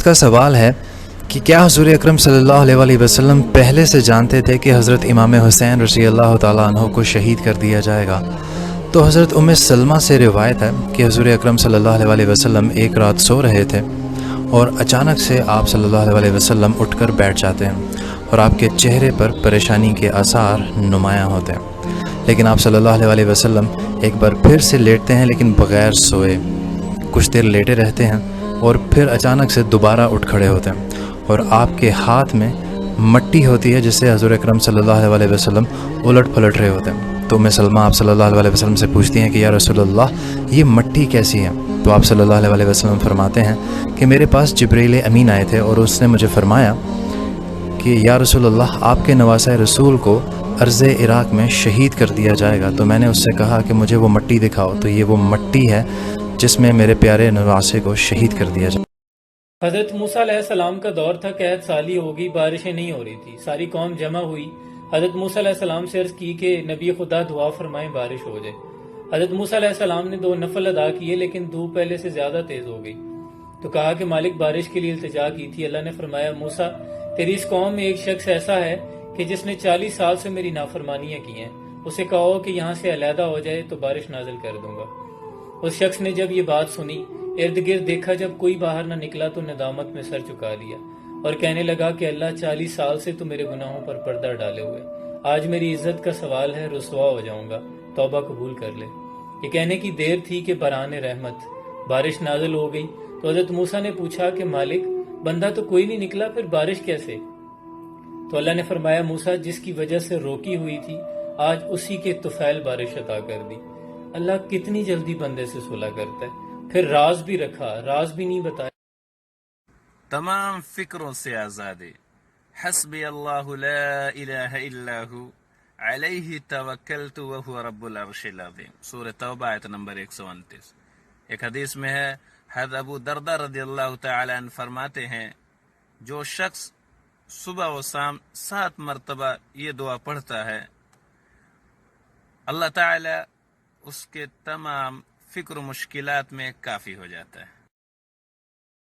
کا سوال ہے کہ کیا حضور اکرم صلی اللہ علیہ وسلم پہلے سے جانتے تھے کہ حضرت امام حسین رضی اللہ تعالیٰ عنہ کو شہید کر دیا جائے گا؟ تو حضرت ام سلمہ سے روایت ہے کہ حضور اکرم صلی اللہ علیہ وسلم ایک رات سو رہے تھے اور اچانک سے آپ صلی اللہ علیہ وسلم اٹھ کر بیٹھ جاتے ہیں اور آپ کے چہرے پر پریشانی کے آثار نمایاں ہوتے ہیں، لیکن آپ صلی اللہ علیہ وسلم ایک بار پھر سے لیٹتے ہیں لیکن بغیر سوئے، کچھ دیر لیٹے رہتے ہیں اور پھر اچانک سے دوبارہ اٹھ کھڑے ہوتے ہیں اور آپ کے ہاتھ میں مٹی ہوتی ہے جس سے حضور اکرم صلی اللہ علیہ وسلم الٹ پلٹ رہے ہوتے ہیں۔ تو ام سلمہ آپ صلی اللہ علیہ وسلم سے پوچھتی ہیں کہ یا رسول اللہ یہ مٹی کیسی ہے؟ تو آپ صلی اللہ علیہ وسلم فرماتے ہیں کہ میرے پاس جبریل امین آئے تھے اور اس نے مجھے فرمایا کہ یا رسول اللہ آپ کے نواسہ رسول کو ارض عراق میں شہید کر دیا جائے گا۔ تو میں نے اس سے کہا کہ مجھے وہ مٹی دکھاؤ، تو یہ وہ مٹی ہے جس میں میرے پیارے نواسے کو شہید کر دیا جائے۔ حضرت موسیٰ علیہ السلام کا دور تھا، قحط سالی ہو گئی، بارشیں نہیں ہو رہی تھی، ساری قوم جمع ہوئی۔ حضرت موسیٰ علیہ السلام سے عرض کی کہ نبی خدا دعا فرمائیں بارش ہو جائے۔ حضرت موسیٰ علیہ السلام نے 2 نفل ادا کیے لیکن دھوپ پہلے سے زیادہ تیز ہو گئی، تو کہا کہ مالک بارش کے لیے التجا کی تھی۔ اللہ نے فرمایا موسیٰ تیری اس قوم میں ایک شخص ایسا ہے کہ جس نے 40 سال سے میری نافرمانیاں کی ہیں، اسے کہو کہ یہاں سے علیحدہ ہو جائے تو بارش نازل کر دوں گا۔ اس شخص نے جب یہ بات سنی، ارد گرد دیکھا، جب کوئی باہر نہ نکلا تو ندامت میں سر چکا دیا اور کہنے لگا کہ اللہ 40 سال سے تو میرے گناہوں پر پردہ ڈالے ہوئے، آج میری عزت کا سوال ہے، رسوا ہو جاؤں گا، توبہ قبول کر لے۔ یہ کہنے کی دیر تھی کہ باران رحمت، بارش نازل ہو گئی۔ تو حضرت موسیٰ نے پوچھا کہ مالک بندہ تو کوئی نہیں نکلا، پھر بارش کیسے؟ تو اللہ نے فرمایا موسیٰ جس کی وجہ سے روکی ہوئی تھی آج اسی کے طفیل بارش عطا کر دی۔ اللہ کتنی جلدی بندے سے صلح کرتا ہے، پھر راز بھی رکھا، راز بھی نہیں بتایا۔ تمام فکروں سے آزادی، حسبی اللہ لا الہ الا ہو علیہ توکلت وہو رب العرش العظیم، سورہ توبہ آیت نمبر 129۔ ایک حدیث میں ہے، حضرت ابو دردہ رضی اللہ تعالی عنہ فرماتے ہیں جو شخص صبح و شام 7 مرتبہ یہ دعا پڑھتا ہے، اللہ تعالی اس کے تمام فکر و مشکلات میں کافی ہو جاتا ہے۔